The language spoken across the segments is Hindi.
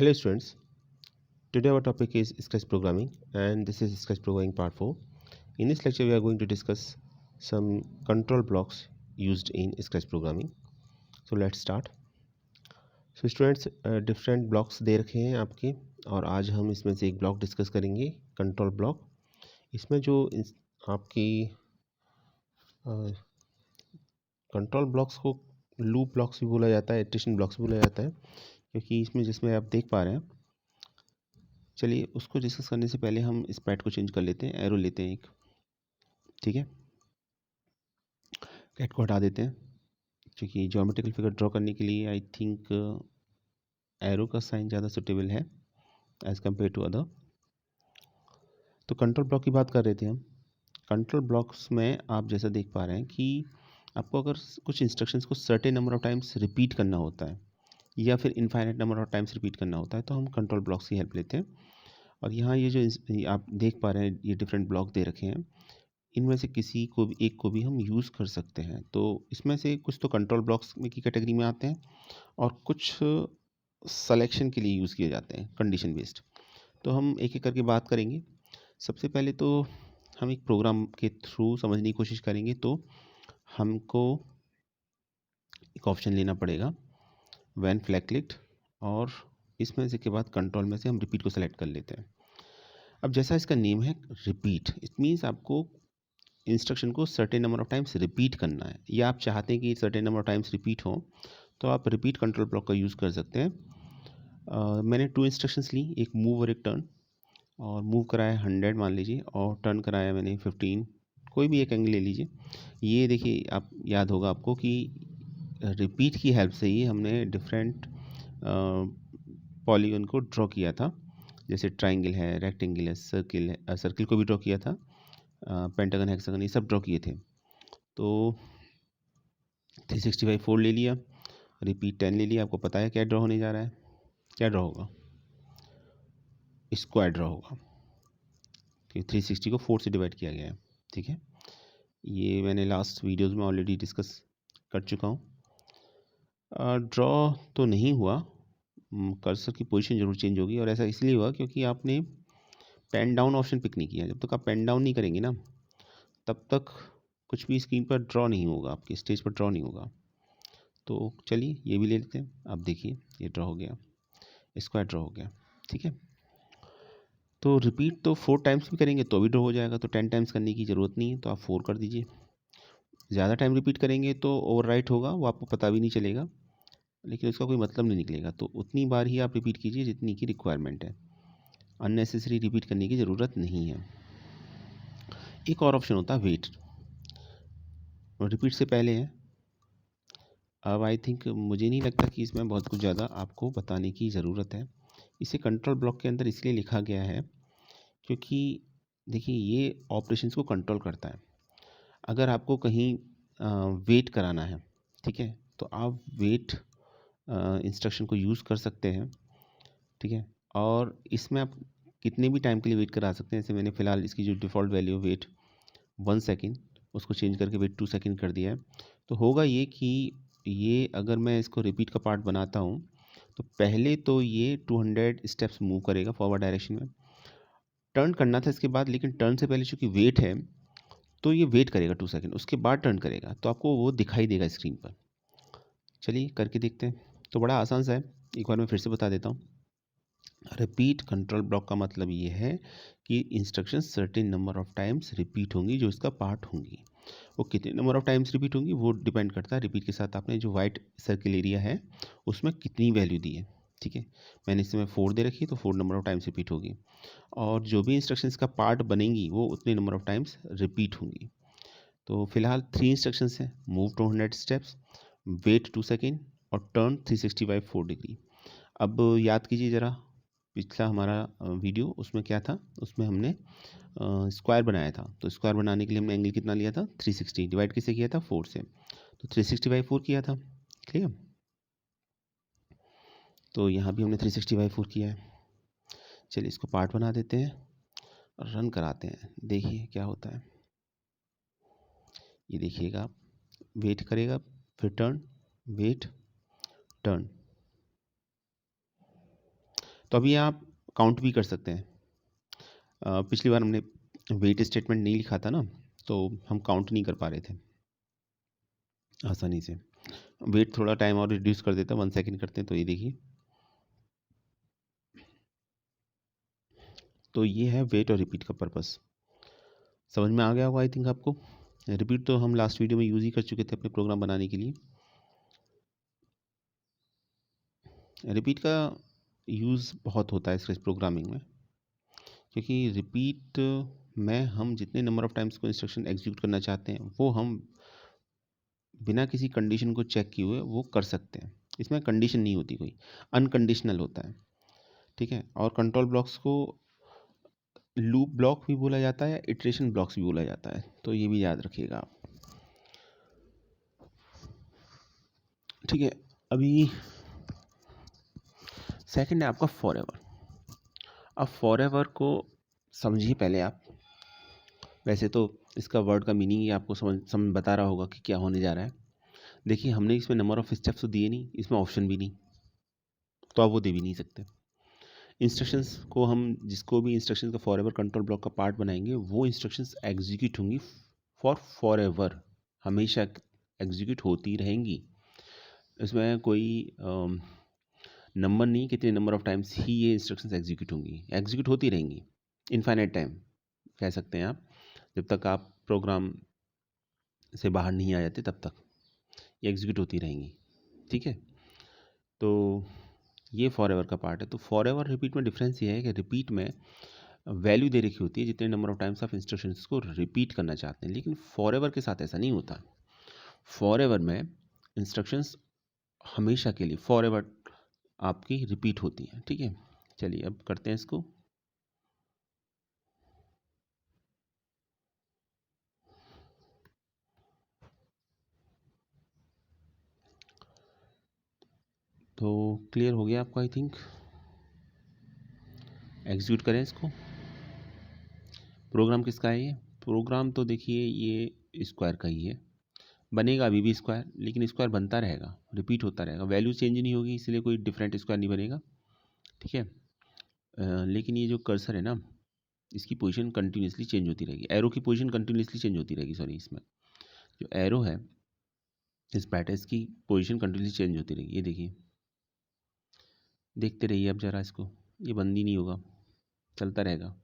Hello students, today our topic is Scratch programming and this is Scratch programming part 4. In this lecture we are going to discuss some control blocks used in Scratch programming. So let's start. So students different blocks दे रखे हैं आपके और आज हम इसमें से एक ब्लॉक डिस्कस करेंगे कंट्रोल ब्लॉक. इसमें जो आपकी कंट्रोल ब्लॉक्स को लूप ब्लॉक्स भी बोला जाता है, इटरेशन ब्लॉक्स भी बोला जाता है क्योंकि इसमें जिसमें आप देख पा रहे हैं. चलिए उसको डिस्कस करने से पहले हम इस पैड को चेंज कर लेते हैं, एरो लेते हैं एक. ठीक है, कैट को हटा देते हैं क्योंकि ज्योमेट्रिकल फिगर ड्रॉ करने के लिए आई थिंक एरो का साइन ज़्यादा सुटेबल है एज़ कम्पेयर टू अदर. तो कंट्रोल ब्लॉक की बात कर रहे थे हम. कंट्रोल ब्लॉक्स में आप जैसा देख पा रहे हैं कि आपको अगर कुछ इंस्ट्रक्शंस को certain number of times repeat करना होता है या फिर infinite number of times repeat करना होता है तो हम कंट्रोल ब्लॉक्स की हेल्प लेते हैं. और यहाँ ये जो आप देख पा रहे हैं ये डिफरेंट ब्लॉक दे रखे हैं, इनमें से किसी को भी एक को भी हम यूज़ कर सकते हैं. तो इसमें से कुछ तो कंट्रोल ब्लॉक्स में की कैटेगरी में आते हैं और कुछ सिलेक्शन के लिए यूज़ किए जाते हैं कंडीशन बेस्ड. तो हम एक एक करके बात करेंगे. सबसे पहले तो हम एक प्रोग्राम के थ्रू समझने की कोशिश करेंगे. तो हमको एक ऑप्शन लेना पड़ेगा व्हेन फ्लैग क्लिक्ड और इसमें से के बाद कंट्रोल में से हम रिपीट को सेलेक्ट कर लेते हैं. अब जैसा इसका नेम है रिपीट, इट मीन्स आपको इंस्ट्रक्शन को certain number of times repeat करना है या आप चाहते हैं कि certain number of times repeat हो तो आप रिपीट कंट्रोल ब्लॉक का यूज़ कर सकते हैं. मैंने 2 इंस्ट्रक्शंस ली, एक मूव और एक टर्न. और मूव कराया 100 मान लीजिए और टर्न कराया मैंने 15. कोई भी एक एंगल ले लीजिए. ये देखिए आप याद होगा आपको कि रिपीट की हेल्प से ही हमने डिफरेंट पॉलीगन को ड्रॉ किया था. जैसे ट्राइंगल है, रेक्टेंगल है, सर्किल है, सर्किल को भी ड्रॉ किया था, पेंटागन, हेक्सागन, ये सब ड्रॉ किए थे. तो 365 4 ले लिया, रिपीट 10 ले लिया. आपको पता है क्या ड्रॉ होने जा रहा है, क्या ड्रॉ होगा, स्क्वायर ड्रॉ होगा क्योंकि 360 को 4 से डिवाइड किया गया है. ठीक है, ये मैंने लास्ट वीडियोस में ऑलरेडी डिस्कस कर चुका हूँ. ड्रॉ तो नहीं हुआ, कर्सर की पोजीशन ज़रूर चेंज होगी और ऐसा इसलिए हुआ क्योंकि आपने पेन डाउन ऑप्शन पिक नहीं किया. जब तक आप पेन डाउन नहीं करेंगे ना तब तक कुछ भी स्क्रीन पर ड्रॉ नहीं होगा, आपके स्टेज पर ड्रॉ नहीं होगा. तो चलिए ये भी ले लेते हैं. आप देखिए ये ड्रॉ हो गया, स्क्वायर ड्रॉ हो गया. ठीक है, तो रिपीट तो 4 टाइम्स भी करेंगे तो भी ड्रॉ हो जाएगा. तो 10 टाइम्स करने की ज़रूरत नहीं है, तो आप 4 कर दीजिए. ज़्यादा टाइम रिपीट करेंगे तो ओवरराइट होगा, वो आपको पता भी नहीं चलेगा, लेकिन उसका कोई मतलब नहीं निकलेगा. तो उतनी बार ही आप रिपीट कीजिए जितनी की रिक्वायरमेंट है, अननेसेसरी रिपीट करने की ज़रूरत नहीं है. एक और ऑप्शन होता है वेट, रिपीट से पहले है. अब आई थिंक मुझे नहीं लगता कि इसमें बहुत कुछ ज़्यादा आपको बताने की ज़रूरत है. इसे कंट्रोल ब्लॉक के अंदर इसलिए लिखा गया है क्योंकि देखिए ये ऑपरेशंस को कंट्रोल करता है. अगर आपको कहीं वेट कराना है, ठीक है, तो आप वेट इंस्ट्रक्शन को यूज़ कर सकते हैं. ठीक है, और इसमें आप कितने भी टाइम के लिए वेट करा सकते हैं. जैसे मैंने फ़िलहाल इसकी जो डिफ़ॉल्ट वैल्यू वेट 1 सेकेंड, उसको चेंज करके वेट 2 सेकेंड कर दिया है. तो होगा ये कि ये अगर मैं इसको रिपीट का पार्ट बनाता हूँ तो पहले तो ये 200 स्टेप्स मूव करेगा फॉरवर्ड डायरेक्शन में. टर्न करना था इसके बाद, लेकिन टर्न से पहले चूँकि वेट है तो ये वेट करेगा 2 सेकेंड, उसके बाद टर्न करेगा. तो आपको वो दिखाई देगा स्क्रीन पर. चलिए करके देखते हैं. तो बड़ा आसान सा है, एक बार मैं फिर से बता देता हूँ. रिपीट कंट्रोल ब्लॉक का मतलब ये है कि instruction certain number of times repeat होंगी जो इसका पार्ट होंगी. वो कितने नंबर ऑफ टाइम्स रिपीट होंगी वो डिपेंड करता है रिपीट के साथ आपने जो वाइट सर्किल एरिया है उसमें कितनी वैल्यू दी है. ठीक है, मैंने इसमें 4 दे रखी है तो 4 नंबर ऑफ टाइम्स रिपीट होगी और जो भी इंस्ट्रक्शंस का पार्ट बनेंगी वो उतने नंबर ऑफ टाइम्स रिपीट होंगी. तो फिलहाल 3 इंस्ट्रक्शंस हैं, मूव 200 स्टेप्स, वेट 2 सेकेंड और टर्न 365 4 डिग्री. अब याद कीजिए ज़रा पिछला हमारा वीडियो, उसमें क्या था, उसमें हमने स्क्वायर बनाया था. तो स्क्वायर बनाने के लिए हमने एंगल कितना लिया था 360, डिवाइड किससे किया था 4 से. तो 360/4 किया था. क्लियर. तो यहाँ भी हमने 360/4 किया है. चलिए इसको पार्ट बना देते हैं और रन कराते हैं, देखिए क्या होता है. ये देखिएगा, वेट करेगा, फिर टर्न, वेट, टर्न. तो अभी आप काउंट भी कर सकते हैं। पिछली बार हमने वेट स्टेटमेंट नहीं लिखा था ना, तो हम काउंट नहीं कर पा रहे थे आसानी से। वेट थोड़ा टाइम और रिड्यूस कर देता, 1 सेकेंड करते हैं। तो ये देखिए, तो ये है वेट और रिपीट का पर्पस। समझ में आ गया होगा आई थिंक आपको। रिपीट तो हम लास्ट वीडियो में यूज़ ही कर चुके थे अपने प्रोग्राम बनाने के लिए। रिपीट का यूज़ बहुत होता है इस प्रोग्रामिंग में, क्योंकि रिपीट में हम जितने नंबर ऑफ टाइम्स को इंस्ट्रक्शन एग्जीक्यूट करना चाहते हैं वो हम बिना किसी कंडीशन को चेक किए हुए वो कर सकते हैं। इसमें कंडीशन नहीं होती, कोई अनकंडीशनल होता है, ठीक है। और कंट्रोल ब्लॉक्स को लूप ब्लॉक भी बोला जाता है या इटरेशन ब्लॉक्स भी बोला जाता है, तो ये भी याद रखिएगा आप, ठीक है। अभी सेकंड है आपका फॉरएवर। अब फॉरएवर को समझिए पहले आप। वैसे तो इसका वर्ड का मीनिंग ही आपको समझ बता रहा होगा कि क्या होने जा रहा है। देखिए, हमने इसमें नंबर ऑफ स्टेप्स तो दिए नहीं, इसमें ऑप्शन भी नहीं, तो आप वो दे भी नहीं सकते। इंस्ट्रक्शंस को हम जिसको भी इंस्ट्रक्शंस का फॉरएवर कंट्रोल ब्लॉक का पार्ट बनाएंगे, वो इंस्ट्रक्शंस एग्जीक्यूट होंगी फॉरएवर, हमेशा एग्जीक्यूट होती रहेंगी। इसमें कोई नंबर नहीं, कितने नंबर ऑफ टाइम्स ही ये इंस्ट्रक्शंस एग्जीक्यूट होंगी, एग्जीक्यूट होती रहेंगी इनफाइनाइट टाइम कह सकते हैं आप, जब तक आप प्रोग्राम से बाहर नहीं आ जाते तब तक ये एग्जीक्यूट होती रहेंगी, ठीक है। तो ये फॉरएवर का पार्ट है। तो फॉरएवर रिपीट में डिफरेंस ये है कि रिपीट में वैल्यू दे रखी होती है जितने नंबर ऑफ टाइम्स आप इंस्ट्रक्शंस को रिपीट करना चाहते हैं, लेकिन फॉरएवर के साथ ऐसा नहीं होता। फॉरएवर में इंस्ट्रक्शंस हमेशा के लिए फॉरएवर आपकी रिपीट होती हैं, ठीक है। चलिए अब करते हैं इसको। तो क्लियर हो गया आपको आई थिंक। एग्जीक्यूट करें इसको। प्रोग्राम किसका है ये? प्रोग्राम तो देखिए ये स्क्वायर का ही है, बनेगा अभी भी स्क्वायर, लेकिन स्क्वायर बनता रहेगा, रिपीट होता रहेगा, वैल्यू चेंज नहीं होगी, इसलिए कोई डिफरेंट स्क्वायर नहीं बनेगा, ठीक है। लेकिन ये जो कर्सर है ना, इसकी पोजीशन कंटिन्यूसली चेंज होती रहेगी, एरो की पोजीशन कंटिन्यूसली चेंज होती रहेगी, सॉरी, इसमें जो एरो है इस पैटर्न की पोजीशन कंटिन्यूसली चेंज होती रहेगी। ये देखिए, देखते रहिए अब ज़रा इसको, ये बंद ही नहीं होगा, चलता रहेगा।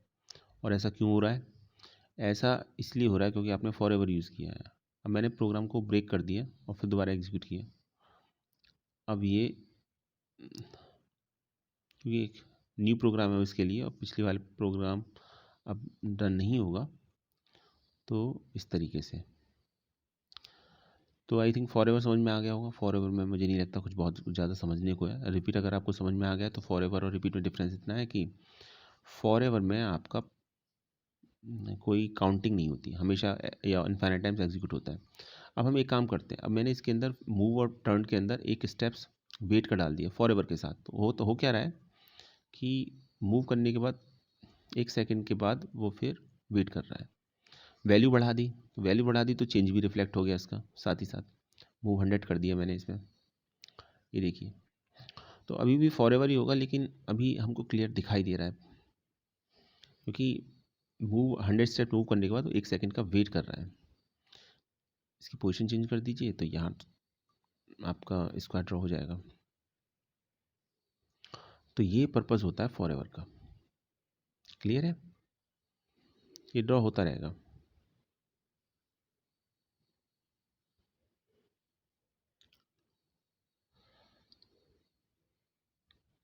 और ऐसा क्यों हो रहा है? ऐसा इसलिए हो रहा है क्योंकि आपने फॉरएवर यूज़ किया है। अब मैंने प्रोग्राम को ब्रेक कर दिया और फिर दोबारा एग्जीक्यूट किया। अब ये क्योंकि एक न्यू प्रोग्राम है इसके लिए, और पिछले वाले प्रोग्राम अब रन नहीं होगा, तो इस तरीके से। तो आई थिंक फॉरएवर समझ में आ गया होगा। फॉरएवर में मुझे नहीं लगता कुछ बहुत ज़्यादा समझने को है। रिपीट अगर आपको समझ में आ गया तो फॉरएवर और रिपीट में डिफरेंस इतना है कि फॉरएवर में आपका कोई काउंटिंग नहीं होती, हमेशा या इनफाइनाइट टाइम्स एग्जीक्यूट होता है। अब हम एक काम करते हैं, अब मैंने इसके अंदर मूव और टर्न के अंदर एक स्टेप्स वेट का डाल दिया फॉरएवर के साथ। तो हो क्या रहा है कि मूव करने के बाद 1 सेकेंड के बाद वो फिर वेट कर रहा है। वैल्यू बढ़ा दी, तो चेंज भी रिफ्लेक्ट हो गया इसका साथ ही साथ। मूव 100 कर दिया मैंने इसमें, ये देखिए। तो अभी भी फॉरएवर ही होगा, लेकिन अभी हमको क्लियर दिखाई दे रहा है क्योंकि मूव 100 स्टेप मूव करने के बाद वो 1 सेकेंड का वेट कर रहा है। इसकी पोजीशन चेंज कर दीजिए तो यहाँ आपका स्क्वायर ड्रॉ हो जाएगा। तो ये पर्पस होता है फॉरएवर का, क्लियर है? ये ड्रॉ होता रहेगा।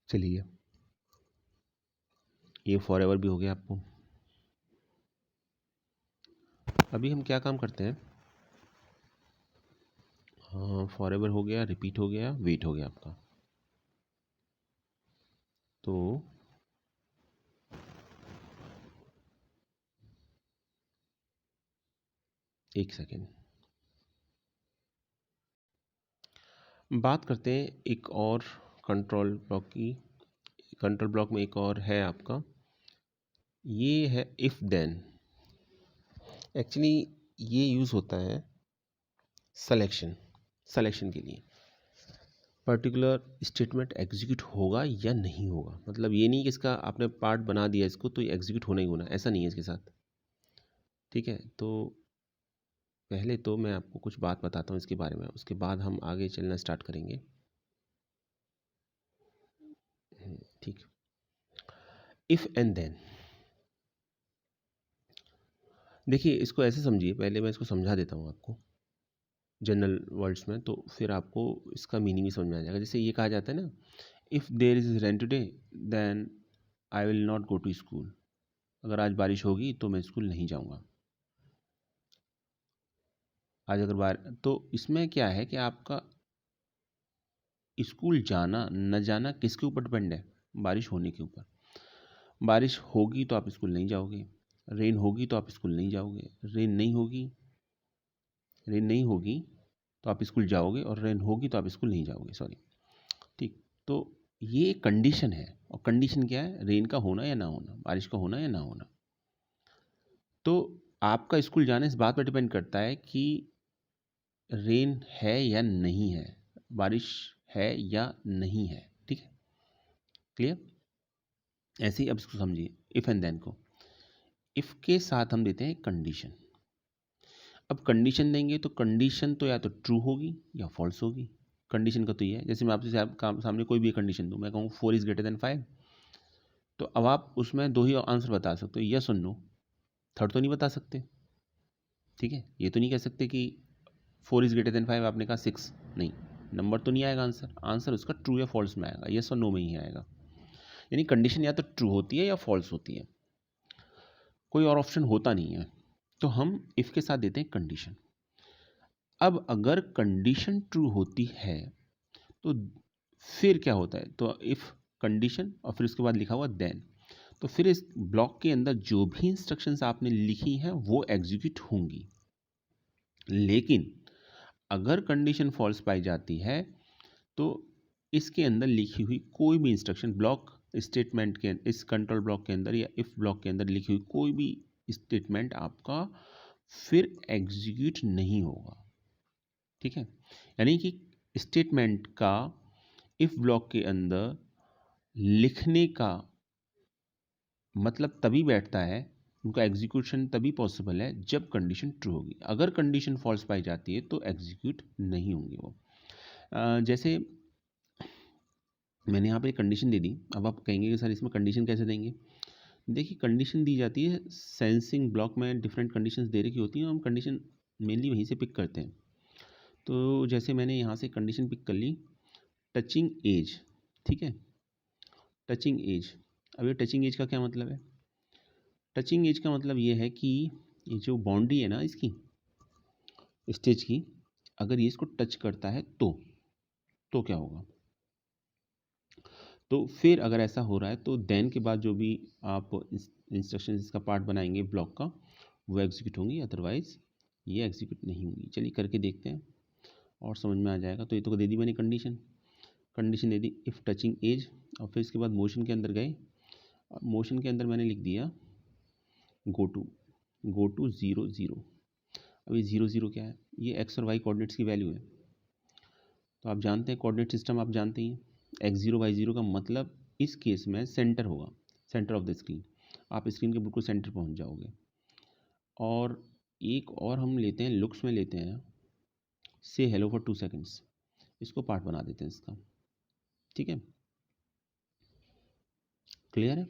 चलिए, ये फॉरएवर भी हो गया आपको। अभी हम क्या काम करते हैं, हाँ, फॉरएवर हो गया, रिपीट हो गया, वेट हो गया आपका। तो 1 सेकेंड बात करते हैं एक और कंट्रोल ब्लॉक की। कंट्रोल ब्लॉक में एक और है आपका, ये है इफ देन। एक्चुअली ये यूज़ होता है सिलेक्शन के लिए। पर्टिकुलर स्टेटमेंट एग्जीक्यूट होगा या नहीं होगा। मतलब ये नहीं कि इसका आपने पार्ट बना दिया इसको तो ये एग्जीक्यूट होना ही होना, ऐसा नहीं है इसके साथ। ठीक है, तो पहले तो मैं आपको कुछ बात बताता हूँ इसके बारे में, उसके बाद हम आगे चलना स्टार्ट करेंगे। ठीक, इफ़ एंड देन, देखिए इसको ऐसे समझिए, पहले मैं इसको समझा देता हूँ आपको जनरल वर्ड्स में, तो फिर आपको इसका मीनिंग भी समझ में आ जाएगा। जैसे ये कहा जाता है ना, if there is rain today then I will not go to school. अगर आज बारिश होगी तो मैं स्कूल नहीं जाऊँगा। आज अगर तो इसमें क्या है कि आपका स्कूल जाना न जाना किसके ऊपर डिपेंड है, बारिश होने के ऊपर। बारिश होगी तो आप स्कूल नहीं जाओगे, रेन होगी तो आप स्कूल नहीं जाओगे, रेन नहीं होगी तो आप स्कूल जाओगे, और रेन होगी तो आप स्कूल नहीं जाओगे, सॉरी। ठीक, तो ये एक कंडीशन है, और कंडीशन क्या है, रेन का होना या ना होना, बारिश का होना या ना होना। तो आपका स्कूल जाना इस बात पर डिपेंड करता है कि रेन है या नहीं है, बारिश है या नहीं है। ठीक है, क्लियर। ऐसे ही अब इसको समझिए, इफ एंड देन को, इफ के साथ हम देते हैं कंडीशन। अब कंडीशन देंगे तो कंडीशन तो या तो ट्रू होगी या फॉल्स होगी। कंडीशन का तो ये है, जैसे मैं आपसे सामने कोई भी कंडीशन दूं, मैं कहूँ 4 इज ग्रेटर देन 5, तो अब आप उसमें दो ही आंसर बता सकते हो, यस और नो। थर्ड तो नहीं बता सकते। ठीक है, ये तो नहीं कह सकते कि 4 इज ग्रेटर देन 5, आपने कहा 6, नहीं, नंबर तो नहीं आएगा आंसर, आंसर उसका ट्रू या फॉल्स में आएगा, यस और नो में ही आएगा। यानी कंडीशन या तो ट्रू होती है या फॉल्स होती है, कोई और ऑप्शन होता नहीं है। तो हम इफ के साथ देते हैं कंडीशन। अब अगर कंडीशन ट्रू होती है तो फिर क्या होता है, तो इफ कंडीशन और फिर उसके बाद लिखा हुआ देन, तो फिर इस ब्लॉक के अंदर जो भी इंस्ट्रक्शंस आपने लिखी हैं वो एग्जीक्यूट होंगी। लेकिन अगर कंडीशन फॉल्स पाई जाती है तो इसके अंदर लिखी हुई कोई भी इंस्ट्रक्शन, ब्लॉक स्टेटमेंट के इस कंट्रोल ब्लॉक के अंदर या इफ ब्लॉक के अंदर लिखी हुई कोई भी स्टेटमेंट आपका फिर एग्जीक्यूट नहीं होगा। ठीक है, यानी कि स्टेटमेंट का इफ ब्लॉक के अंदर लिखने का मतलब तभी बैठता है, उनका एग्जीक्यूशन तभी पॉसिबल है जब कंडीशन ट्रू होगी। अगर कंडीशन फॉल्स पाई जाती है तो एग्जीक्यूट नहीं होंगे वो। जैसे मैंने यहाँ पे एक कंडीशन दे दी, अब आप कहेंगे कि सर इसमें कंडीशन कैसे देंगे। देखिए कंडीशन दी जाती है सेंसिंग ब्लॉक में, डिफरेंट कंडीशंस दे रखी होती हैं, हम कंडीशन मेनली वहीं से पिक करते हैं। तो जैसे मैंने यहाँ से कंडीशन पिक कर ली, टचिंग एज। ठीक है, टचिंग एज। अब ये टचिंग एज का क्या मतलब है, टचिंग एज का मतलब ये है कि ये जो बाउंड्री है ना इसकी स्टेज की, अगर ये इसको टच करता है तो क्या होगा। तो फिर अगर ऐसा हो रहा है तो देन के बाद जो भी आप इंस्ट्रक्शन इसका पार्ट बनाएंगे ब्लॉक का, वो एग्जीक्यूट होंगी, अदरवाइज ये एग्जीक्यूट नहीं होंगी। चलिए करके देखते हैं और समझ में आ जाएगा। तो ये तो दे दी मैंने कंडीशन, कंडीशन दे दी इफ़ टचिंग एज, और फिर इसके बाद मोशन के अंदर गए, मोशन के अंदर मैंने लिख दिया गो टू 0 0। अब ये 0 0 क्या है, ये एक्स और वाई कोऑर्डिनेट्स की वैल्यू है। तो आप जानते हैं कोऑर्डिनेट सिस्टम, आप जानते हैं एक्स जीरो वाई जीरो का मतलब इस केस में सेंटर होगा, सेंटर ऑफ द स्क्रीन। आप स्क्रीन के बिल्कुल सेंटर पहुंच जाओगे। और एक और हम लेते हैं, लुक्स में लेते हैं, से हेलो फॉर 2 सेकेंड्स, इसको पार्ट बना देते हैं इसका। ठीक है, क्लियर है।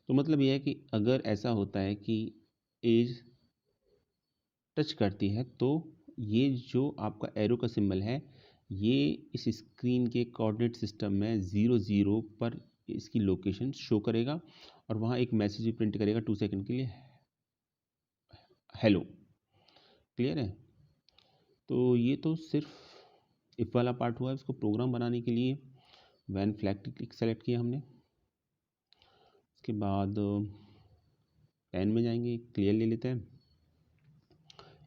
तो मतलब यह है कि अगर ऐसा होता है कि एज टच करती है तो ये जो आपका एरो का सिंबल है ये इस स्क्रीन के कोऑर्डिनेट सिस्टम में 0 0 पर इसकी लोकेशन शो करेगा, और वहाँ एक मैसेज भी प्रिंट करेगा 2 सेकंड के लिए, हेलो। क्लियर है। तो ये तो सिर्फ इफ वाला पार्ट हुआ। इसको प्रोग्राम बनाने के लिए वैन फ्लैग सेलेक्ट किया हमने। इसके बाद पेन में जाएंगे, क्लियर ले लेते हैं,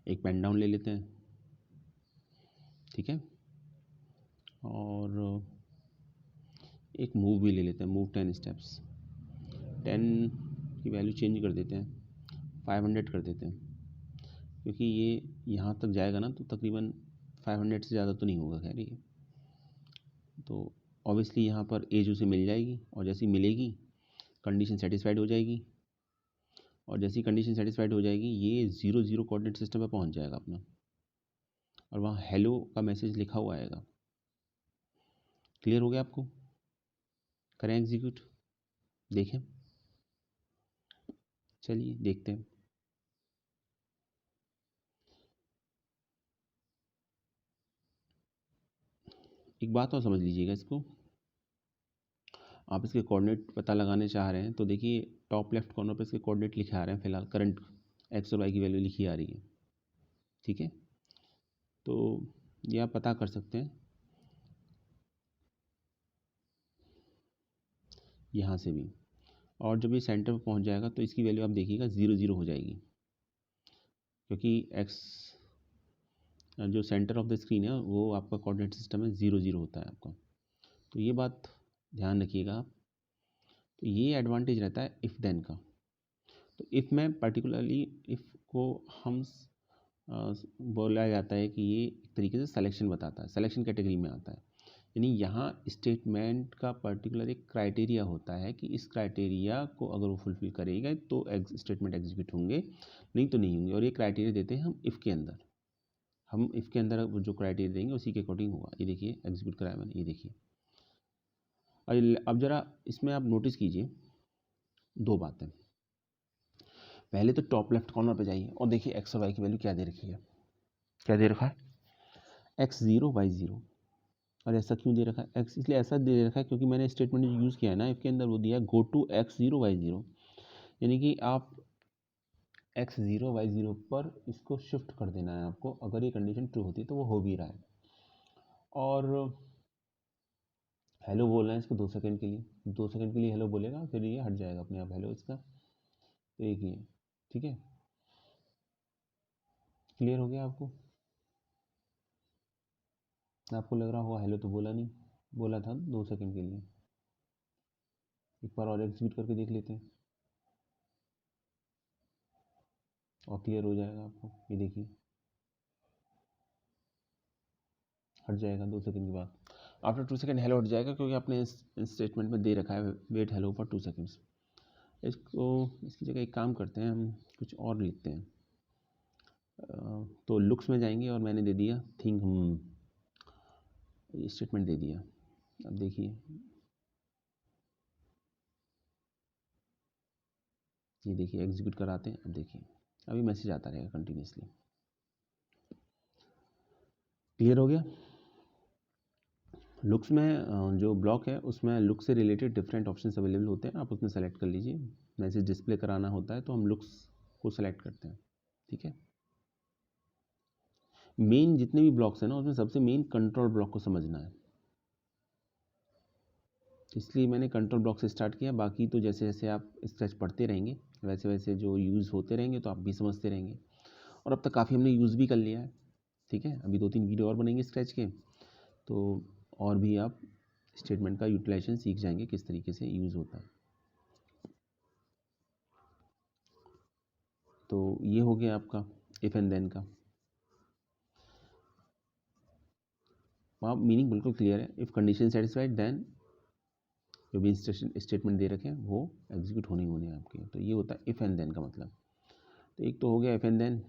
एक पेन डाउन ले लेते हैं। ठीक है, और एक मूव भी ले लेते हैं, मूव 10 स्टेप्स। 10 की वैल्यू चेंज कर देते हैं, 500 कर देते हैं, क्योंकि ये यहाँ तक जाएगा ना तो तकरीबन 500 से ज़्यादा तो नहीं होगा। खैर ये तो ऑब्वियसली यहाँ पर एज उसे मिल जाएगी, और जैसी मिलेगी कंडीशन सेटिस्फाइड हो जाएगी, और जैसी कंडीशन सेटिस्फाइड हो जाएगी ये 0 0 कोऑर्डिनेट सिस्टम पे पहुँच जाएगा अपना, और वहाँ हेलो का मैसेज लिखा हुआ आएगा। क्लियर हो गया आपको? करें एग्जीक्यूट, देखें, चलिए देखते हैं। एक बात और समझ लीजिएगा इसको, आप इसके कोऑर्डिनेट पता लगाने चाह रहे हैं तो देखिए टॉप लेफ्ट कॉर्नर पे इसके कोऑर्डिनेट लिखे आ रहे हैं, फिलहाल करंट एक्स और वाई की वैल्यू लिखी आ रही है, ठीक है। तो ये आप पता कर सकते हैं यहाँ से भी, और जब ये सेंटर पर पहुँच जाएगा तो इसकी वैल्यू आप देखिएगा 0 0 हो जाएगी, क्योंकि एक्स जो सेंटर ऑफ द स्क्रीन है वो आपका कोऑर्डिनेट सिस्टम है 0 0 होता है आपका। तो ये बात ध्यान रखिएगा आप। तो ये एडवांटेज रहता है इफ़ देन का। तो इफ़ में पर्टिकुलरली इफ़ को हम बोला जाता है कि ये एक तरीके से सिलेक्शन बताता है, सिलेक्शन कैटेगरी में आता है, यानी यहाँ स्टेटमेंट का पर्टिकुलर एक क्राइटेरिया होता है कि इस क्राइटेरिया को अगर वो फुलफिल करेगा तो स्टेटमेंट एग्जीक्यूट होंगे, नहीं तो नहीं होंगे। और ये क्राइटेरिया देते हैं हम इफ़ के अंदर, हम इफ़ के अंदर जो क्राइटेरिया देंगे उसी के अकॉर्डिंग होगा। ये देखिए एग्जीक्यूट कराया मैंने, ये देखिए। अब ज़रा इसमें आप नोटिस कीजिए दो बातें। पहले तो टॉप लेफ्ट कॉर्नर पे जाइए और देखिए एक्स और वाई की वैल्यू क्या दे रखी है, क्या दे रखा है, x0 y0। और ऐसा क्यों दे रखा है एक्स, इसलिए ऐसा दे रखा है क्योंकि मैंने स्टेटमेंट जो यूज़ किया है ना इसके अंदर, वो दिया है गो टू x0 y0, यानी कि आप x0 y0 पर इसको शिफ्ट कर देना है आपको। अगर ये कंडीशन ट्रू होती है तो वो हो भी रहा है। और हेलो बोल रहे हैं इसको 2 सेकंड के लिए, 2 सेकंड के लिए हेलो बोलेगा, फिर ये हट जाएगा अपने आप हेलो इसका। तो एक ही है, ठीक है। क्लियर हो गया आपको? आपको लग रहा होगा हेलो तो बोला नहीं, बोला था 2 सेकंड के लिए। एक बार और एग्जीक्यूट करके देख लेते हैं और क्लियर हो जाएगा आपको। ये देखिए हट जाएगा 2 सेकंड के बाद, आफ्टर 2 सेकंड हेलो हट जाएगा, क्योंकि आपने इस स्टेटमेंट में दे रखा है वेट हेलो फॉर 2 सेकंड्स। इसको इसकी जगह एक काम करते हैं, हम कुछ और लिखते हैं। तो लुक्स में जाएंगे और मैंने दे दिया थिंक, ये स्टेटमेंट दे दिया। अब देखिए ये देखिए एग्जीक्यूट कराते हैं। अब देखिए अभी मैसेज आता रहेगा कंटिन्यूसली। क्लियर हो गया? लुक्स में जो ब्लॉक है उसमें लुक से रिलेटेड डिफरेंट ऑप्शंस अवेलेबल होते हैं, आप उसमें सेलेक्ट कर लीजिए। मैसेज डिस्प्ले कराना होता है तो हम लुक्स को सेलेक्ट करते हैं, ठीक है। मेन जितने भी ब्लॉक्स हैं ना उसमें सबसे मेन कंट्रोल ब्लॉक को समझना है, इसलिए मैंने कंट्रोल ब्लॉक से स्टार्ट किया। बाकी तो जैसे जैसे आप स्क्रैच पढ़ते रहेंगे वैसे वैसे जो यूज़ होते रहेंगे तो आप भी समझते रहेंगे। और अब तक काफ़ी हमने यूज़ भी कर लिया है, ठीक है। अभी 2-3 वीडियो और बनेंगे स्क्रैच के, तो और भी आप स्टेटमेंट का यूटिलाइजेशन सीख जाएंगे किस तरीके से यूज़ होता है। तो ये हो गया आपका इफ़ एंड देन का। वहाँ मीनिंग बिल्कुल क्लियर है, इफ़ कंडीशन सेटिस्फाइड देन जो भी स्टेटमेंट दे रखे हैं वो एग्जीक्यूट होने ही होने हैं आपके। तो ये होता है इफ़ एंड देन का मतलब। तो एक तो हो गया इफ़ एंड देन,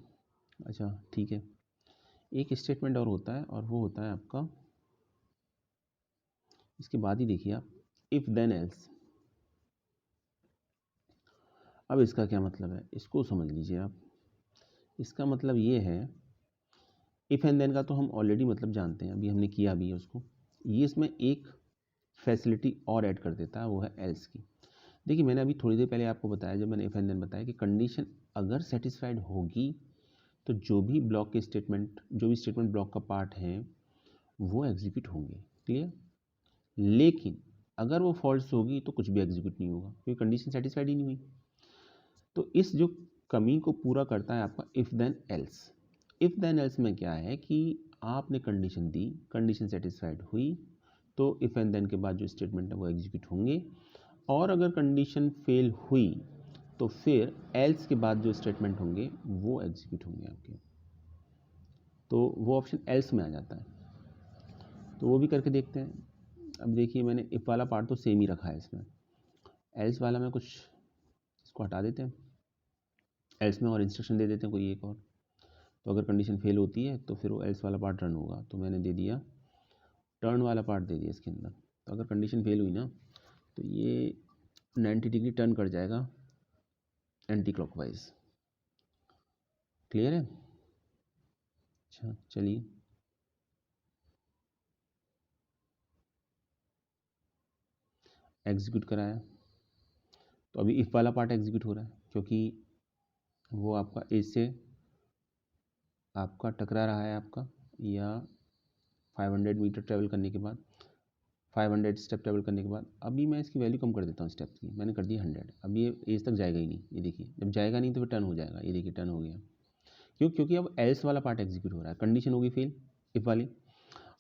अच्छा ठीक है। एक स्टेटमेंट और होता है और वो होता है आपका, इसके बाद ही देखिए आप, इफ़ देन एल्स। अब इसका क्या मतलब है इसको समझ लीजिए आप। इसका मतलब ये है, इफ़ एंड देन का तो हम ऑलरेडी मतलब जानते हैं, अभी हमने किया भी है उसको। ये इसमें एक फैसिलिटी और ऐड कर देता है, वो है एल्स की। देखिए मैंने अभी थोड़ी देर पहले आपको बताया, जब मैंने इफ़ एंड देन बताया कि कंडीशन अगर सेटिस्फाइड होगी तो जो भी ब्लॉक के स्टेटमेंट, जो भी स्टेटमेंट ब्लॉक का पार्ट है वो एग्जीक्यूट होंगे। क्लियर? लेकिन अगर वो फॉल्स होगी तो कुछ भी एग्जीक्यूट नहीं होगा, क्योंकि कंडीशन सेटिस्फाइड ही नहीं हुई। तो इस जो कमी को पूरा करता है आपका if then else. If then else में क्या है कि आपने कंडीशन दी, कंडीशन सेटिस्फाइड हुई तो इफ़ एंड देन के बाद जो स्टेटमेंट है वो एग्जीक्यूट होंगे। और अगर कंडीशन फेल हुई तो फिर एल्स के बाद जो स्टेटमेंट होंगे वो एग्जीक्यूट होंगे आपके। तो वो ऑप्शन एल्स में आ जाता है, तो वो भी करके देखते हैं। अब देखिए मैंने इफ वाला पार्ट तो सेम ही रखा है इसमें, एल्स वाला में कुछ इसको हटा देते हैं, एल्स में और इंस्ट्रक्शन दे देते हैं कोई एक और, तो अगर कंडीशन फेल होती है तो फिर वो एल्स वाला पार्ट रन होगा। तो मैंने दे दिया टर्न वाला पार्ट दे दिया इसके अंदर। तो अगर कंडीशन फेल हुई ना तो ये 90 डिग्री टर्न कर जाएगा एंटी क्लॉकवाइज। क्लियर है? अच्छा चलिए, एग्जीक्यूट कराया तो अभी इफ वाला पार्ट एग्जीक्यूट हो रहा है, क्योंकि वो आपका एज से आपका टकरा रहा है आपका, या 500 मीटर ट्रेवल करने के बाद, 500 स्टेप ट्रेवल करने के बाद। अभी मैं इसकी वैल्यू कम कर देता हूँ स्टेप्स की, मैंने कर दी 100। अब ये एज तक जाएगा ही नहीं, ये देखिए जब जाएगा नहीं तो फिर टर्न हो जाएगा, ये देखिए टर्न हो गया। क्यों? क्योंकि अब एल्स वाला पार्ट एग्जीक्यूट हो रहा है, कंडीशन होगी फेल इफ वाली,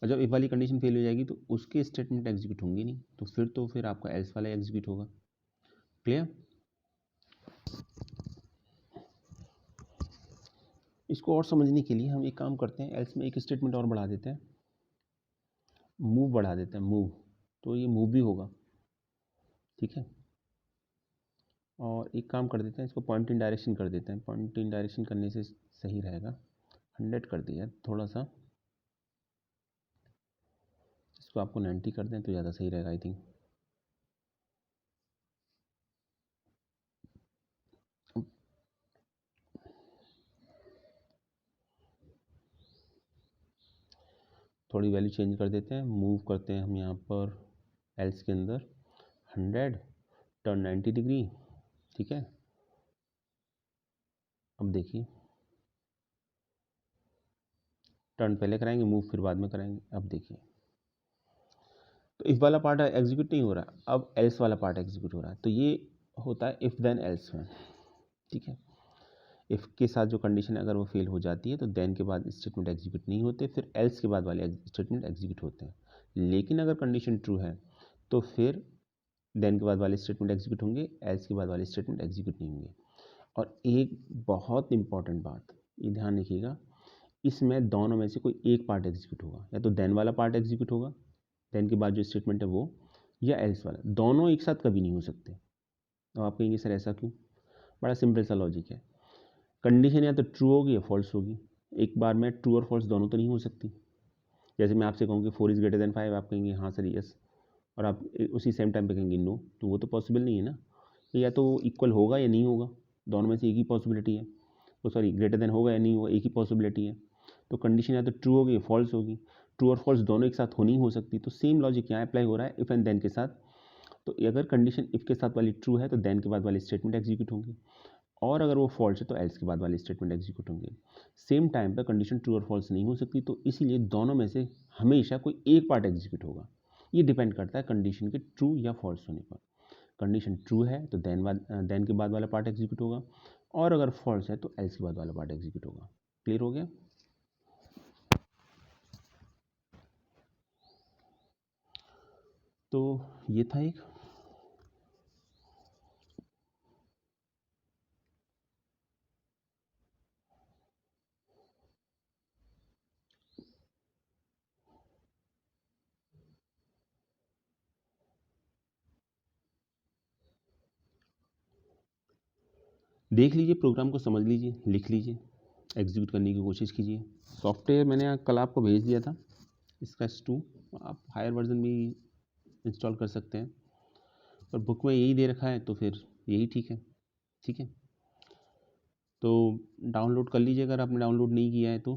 और जब इफ वाली कंडीशन फेल हो जाएगी तो उसके स्टेटमेंट एग्जीक्यूट होंगे नहीं, तो फिर आपका एल्स वाला एग्जीक्यूट होगा। क्लियर? इसको और समझने के लिए हम एक काम करते हैं, एल्स में एक स्टेटमेंट और बढ़ा देते हैं, मूव बढ़ा देते हैं, मूव, तो ये मूव भी होगा। ठीक है, और एक काम कर देते हैं, इसको पॉइंट इन डायरेक्शन कर देते हैं, पॉइंट इन डायरेक्शन करने से सही रहेगा। 100 कर दिया, थोड़ा सा इसको आपको 90 कर दें तो ज़्यादा सही रहेगा आई थिंक। थोड़ी वैल्यू चेंज कर देते हैं, मूव करते हैं हम यहाँ पर एल्स के अंदर 100, टर्न 90 डिग्री। ठीक है, अब देखिए टर्न पहले कराएंगे, मूव फिर बाद में कराएंगे। अब देखिए तो इफ वाला पार्ट एग्जीक्यूट नहीं हो रहा, अब एल्स वाला पार्ट एग्जीक्यूट हो रहा है। तो ये होता है इफ देन एल्स में। ठीक है, इफ के साथ जो कंडीशन है अगर वो फेल हो जाती है तो देन के बाद स्टेटमेंट एग्जीक्यूट नहीं होते, फिर एल्स के बाद वाले स्टेटमेंट एग्जीक्यूट होते हैं। लेकिन अगर कंडीशन ट्रू है तो फिर देन के बाद वाले स्टेटमेंट एग्जीक्यूट होंगे, एल्स के बाद वाले स्टेटमेंट एग्जीक्यूट नहीं होंगे। और एक बहुत इंपॉर्टेंट बात ये ध्यान रखिएगा, इसमें दोनों में से कोई एक पार्ट एग्जीक्यूट होगा, या तो देन वाला पार्ट एग्जीक्यूट होगा, देन के बाद जो स्टेटमेंट है वो, या एल्स वाला। दोनों एक साथ कभी नहीं हो सकते। तो आप कहेंगे सर ऐसा क्यों? बड़ा सिंपल सा लॉजिक है, कंडीशन या तो ट्रू होगी या फॉल्स होगी, एक बार में ट्रू और फॉल्स दोनों तो नहीं हो सकती। जैसे मैं आपसे कहूँ कि 4 इज़ ग्रेटर देन 5, आप कहेंगे हाँ सर यस, और आप उसी सेम टाइम पे कहेंगे नो, तो वो तो पॉसिबल नहीं है ना। तो या तो इक्वल होगा या नहीं होगा, दोनों में से एक ही पॉसिबिलिटी है। तो सॉरी, ग्रेटर देन होगा या नहीं होगा, एक ही पॉसिबिलिटी है। तो कंडीशन या तो ट्रू होगी या फॉल्स होगी, ट्रू और फॉल्स दोनों एक साथ हो नहीं हो सकती। तो सेम लॉजिक यहाँ अप्लाई हो रहा है इफ़ एंड देन के साथ। तो अगर कंडीशन इफ़ के साथ वाली ट्रू है तो देन के बाद वाली स्टेटमेंट एग्जीक्यूट होंगे, और अगर वो फॉल्स है तो एल्स के बाद वाले स्टेटमेंट एग्जीक्यूट होंगे। सेम टाइम पर कंडीशन ट्रू और फॉल्स नहीं हो सकती, तो इसीलिए दोनों में से हमेशा कोई एक पार्ट एग्जीक्यूट होगा। ये डिपेंड करता है कंडीशन के ट्रू या फॉल्स होने पर। कंडीशन ट्रू है तो देन के बाद वाला पार्ट एग्जीक्यूट होगा, और अगर फॉल्स है तो एल्स के बाद वाला पार्ट एग्जीक्यूट होगा। क्लियर हो गया? तो ये था एक। देख लीजिए, प्रोग्राम को समझ लीजिए, लिख लीजिए, एग्जीक्यूट करने की कोशिश कीजिए। सॉफ्टवेयर मैंने कल आपको भेज दिया था, स्केच 2, आप हायर वर्जन भी इंस्टॉल कर सकते हैं, और बुक में यही दे रखा है तो फिर यही ठीक है। ठीक है, तो डाउनलोड कर लीजिए अगर आपने डाउनलोड नहीं किया है तो।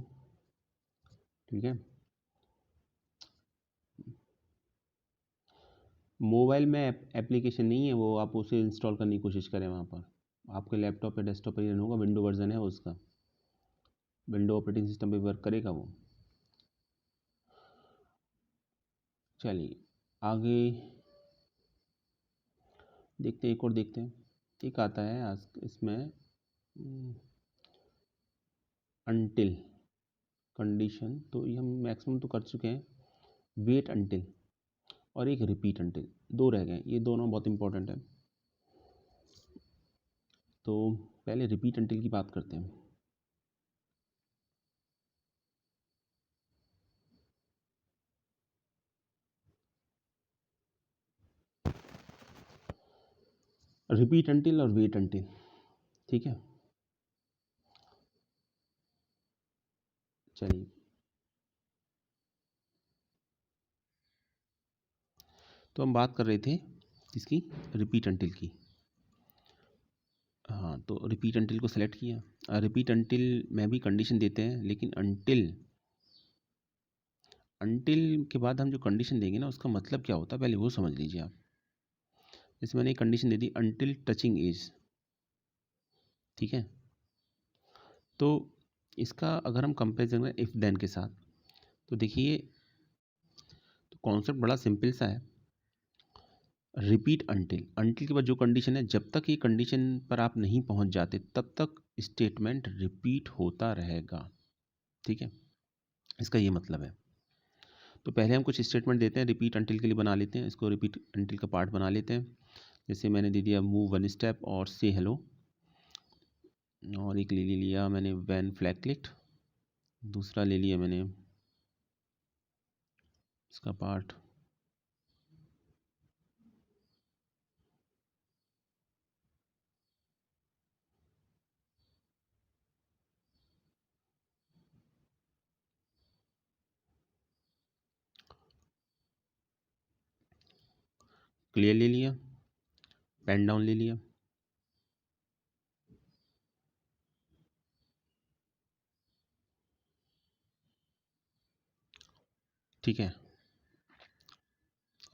ठीक है, मोबाइल में एप्लीकेशन नहीं है वो, आप उसे इंस्टॉल करने की कोशिश करें वहाँ पर। आपके लैपटॉप या डेस्कटॉप पर ही रन होगा, विंडो वर्जन है उसका, विंडो ऑपरेटिंग सिस्टम पे वर्क करेगा वो। चलिए आगे देखते हैं, एक और देखते हैं। एक आता है आज इसमें अनटिल कंडीशन, तो ये हम मैक्सिमम तो कर चुके हैं। वेट अनटिल और एक रिपीट अनटिल, दो रह गए, ये दोनों बहुत इंपॉर्टेंट है। तो पहले रिपीट अनटिल की बात करते हैं। रिपीट अंटिल और वेट अंटिल, ठीक है। चलिए, तो हम बात कर रहे थे इसकी रिपीट अंटिल की। हाँ, तो रिपीट अंटिल को सेलेक्ट किया। रिपीट अंटिल में भी कंडीशन देते हैं, लेकिन अंटिल के बाद हम जो कंडीशन देंगे ना, उसका मतलब क्या होता है पहले वो समझ लीजिए आप। जैसे मैंने एक कंडीशन दे दी अंटिल टचिंग एज, ठीक है। तो इसका अगर हम कंपेरिजन करें इफ देन के साथ, तो देखिए, तो कॉन्सेप्ट बड़ा सिंपल सा है। रिपीट अंटिल के बाद जो कंडीशन है, जब तक ये कंडीशन पर आप नहीं पहुंच जाते तब तक स्टेटमेंट रिपीट होता रहेगा, ठीक है। इसका ये मतलब है। तो पहले हम कुछ स्टेटमेंट देते हैं रिपीट अंटिल के लिए, बना लेते हैं इसको, रिपीट अंटिल का पार्ट बना लेते हैं। जैसे मैंने दे दिया मूव वन स्टेप और से हेलो, और एक ले लिया मैंने व्हेन फ्लैग क्लिक्ड, दूसरा ले लिया मैंने इसका पार्ट क्लियर ले लिया, पेन डाउन ले लिया, ठीक है।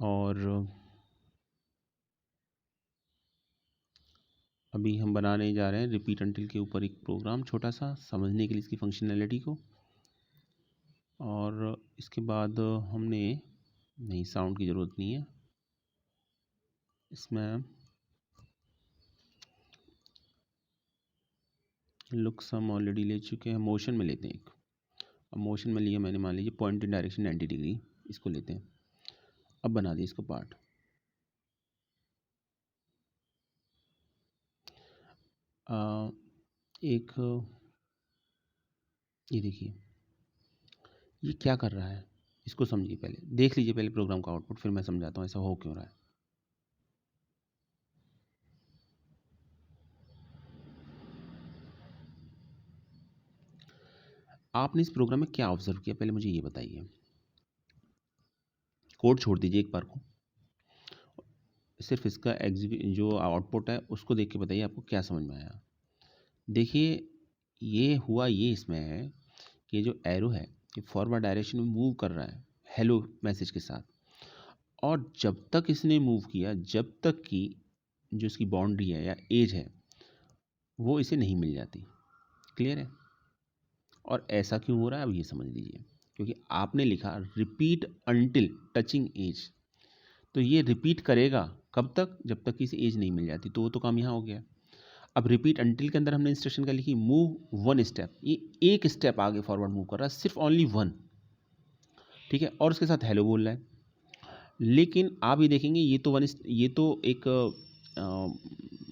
और अभी हम बनाने जा रहे हैं रिपीट अंटिल के ऊपर एक प्रोग्राम छोटा सा, समझने के लिए इसकी फंक्शनैलिटी को। और इसके बाद हमने, नहीं साउंड की ज़रूरत नहीं है इसमें, लुक्स हम ऑलरेडी ले चुके हैं, मोशन में लेते हैं एक। अब मोशन में लिया मैंने, मान लीजिए पॉइंट इन डायरेक्शन 90 डिग्री, इसको लेते हैं। अब बना दिया इसको पार्ट। एक ये देखिए, ये क्या कर रहा है, इसको समझिए, पहले देख लीजिए पहले प्रोग्राम का आउटपुट, फिर मैं समझाता हूँ ऐसा हो क्यों रहा है। आपने इस प्रोग्राम में क्या ऑब्जर्व किया पहले मुझे ये बताइए। कोड छोड़ दीजिए एक बार को, सिर्फ इसका जो आउटपुट है उसको देख के बताइए आपको क्या समझ में आया। देखिए, ये हुआ ये इसमें है कि ये जो एरो है ये फॉरवर्ड डायरेक्शन में मूव कर रहा है हेलो मैसेज के साथ, और जब तक इसने मूव किया, जब तक कि जो इसकी बाउंड्री है या एज है वो इसे नहीं मिल जाती। क्लियर है। और ऐसा क्यों हो रहा है अब ये समझ लीजिए, क्योंकि आपने लिखा रिपीट अंटिल टचिंग एज, तो ये रिपीट करेगा कब तक, जब तक कि इसे एज नहीं मिल जाती। तो वो तो काम यहाँ हो गया। अब रिपीट अंटिल के अंदर हमने इंस्ट्रक्शन का लिखी मूव वन स्टेप, ये एक स्टेप आगे फॉरवर्ड मूव कर रहा है, सिर्फ ओनली वन, ठीक है। और उसके साथ हेलो बोल रहा है। लेकिन आप ये देखेंगे ये तो एक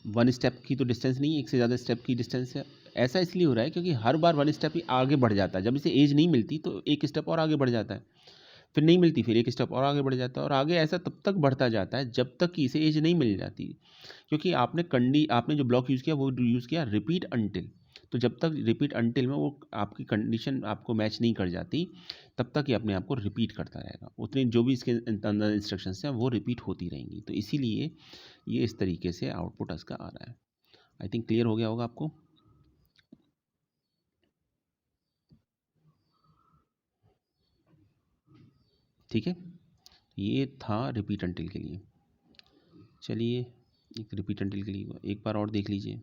वन स्टेप की तो डिस्टेंस नहीं है, एक से ज़्यादा स्टेप की डिस्टेंस है। ऐसा इसलिए हो रहा है क्योंकि हर बार वन स्टेप ही आगे बढ़ जाता है। जब इसे एज नहीं मिलती तो एक स्टेप और आगे बढ़ जाता है, फिर नहीं मिलती फिर एक स्टेप और आगे बढ़ जाता है, और आगे ऐसा तब तक बढ़ता जाता है जब तक कि इसे एज नहीं मिल जाती। क्योंकि आपने जो ब्लॉक यूज़ किया वो यूज़ किया रिपीट अंटिल। तो जब तक रिपीट अंटिल में वो आपकी कंडीशन आपको मैच नहीं कर जाती, तब तक ये अपने आप को रिपीट करता रहेगा, उतने जो भी इसके अंदर इंस्ट्रक्शंस हैं वो रिपीट होती रहेंगी। तो इसीलिए ये इस तरीके से आउटपुट इसका आ रहा है। आई थिंक क्लियर हो गया होगा आपको। ठीक है, ये था रिपीट अंटिल के लिए। चलिए, एक रिपीट अंटिल के लिए एक बार और देख लीजिए।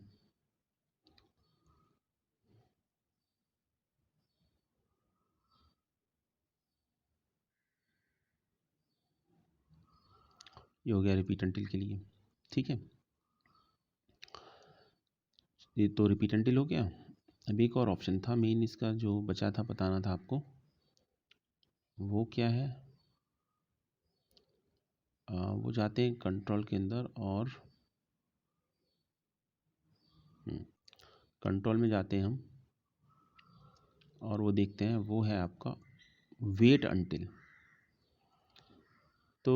ये हो गया रिपीट अंटिल के लिए, ठीक है। ये तो रिपीट अंटिल हो गया। अब एक और ऑप्शन था मेन इसका जो बचा था, बताना था आपको, वो क्या है। वो जाते हैं कंट्रोल के अंदर और कंट्रोल में जाते हैं हम, और वो देखते हैं, वो है आपका वेट अंटिल। तो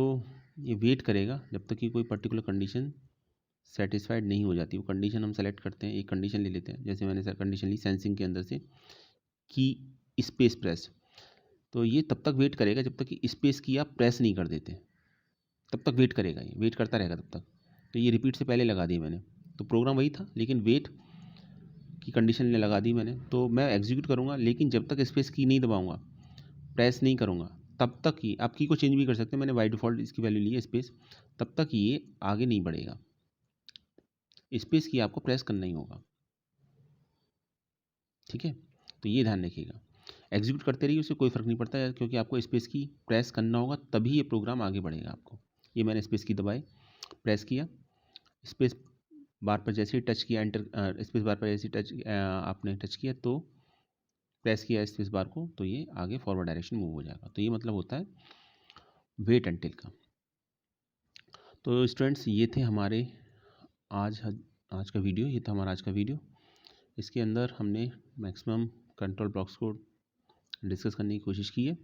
ये वेट करेगा जब तक कि कोई पर्टिकुलर कंडीशन सेटिस्फाइड नहीं हो जाती, वो कंडीशन हम सेलेक्ट करते हैं, एक कंडीशन ले लेते हैं, जैसे मैंने सर कंडीशन ली सेंसिंग के अंदर से की स्पेस प्रेस, तो ये तब तक वेट करेगा जब तक कि स्पेस की आप प्रेस नहीं कर देते, तब तक वेट करेगा, ये वेट करता रहेगा तब तक। तो ये रिपीट से पहले लगा दी मैंने, तो प्रोग्राम वही था लेकिन वेट की कंडीशन ने लगा दी मैंने। तो मैं एग्जीक्यूट करूँगा लेकिन जब तक स्पेस की नहीं दबाऊँगा, प्रेस नहीं करूँगा, तब तक ही आप की को चेंज भी कर सकते हैं, मैंने बाई डिफ़ॉल्ट इसकी वैल्यू ली है स्पेस, तब तक ये आगे नहीं बढ़ेगा। स्पेस की आपको प्रेस करना ही होगा, ठीक है। तो ये ध्यान रखिएगा, एग्जीक्यूट करते रहिए, उससे कोई फ़र्क नहीं पड़ता है, क्योंकि आपको स्पेस की प्रेस करना होगा तभी ये प्रोग्राम आगे बढ़ेगा आपको। ये मैंने स्पेस की दबाई, प्रेस किया, स्पेस बार पर जैसे ही टच किया, एंटर स्पेस बार पर जैसे ही टच आपने टच किया तो प्रेस किया स्पेस बार को, तो ये आगे फॉरवर्ड डायरेक्शन मूव हो जाएगा। तो ये मतलब होता है वेट एंटिल का। तो स्टूडेंट्स ये थे हमारे आज का वीडियो, ये था हमारा आज का वीडियो। इसके अंदर हमने मैक्सिमम कंट्रोल ब्लॉक्स को डिस्कस करने की कोशिश की है।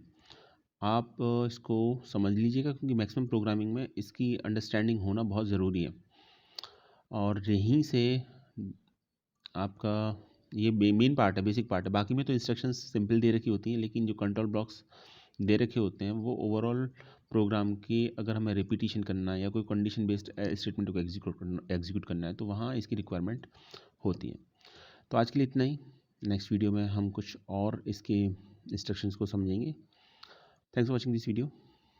आप इसको समझ लीजिएगा, क्योंकि मैक्सिमम प्रोग्रामिंग में इसकी अंडरस्टैंडिंग होना बहुत ज़रूरी है, और यहीं से आपका ये मेन पार्ट है, बेसिक पार्ट है। बाकी में तो इंस्ट्रक्शंस सिंपल दे रखी होती हैं, लेकिन जो कंट्रोल ब्लॉक्स दे रखे होते हैं वो ओवरऑल प्रोग्राम की अगर हमें रिपीटिशन करना है या कोई कंडीशन बेस्ड स्टेटमेंट को एग्जीक्यूट करना है तो वहाँ इसकी रिक्वायरमेंट होती है। तो आज के लिए इतना ही, नेक्स्ट वीडियो में हम कुछ और इसके इंस्ट्रक्शंस को समझेंगे। Thanks for watching this video.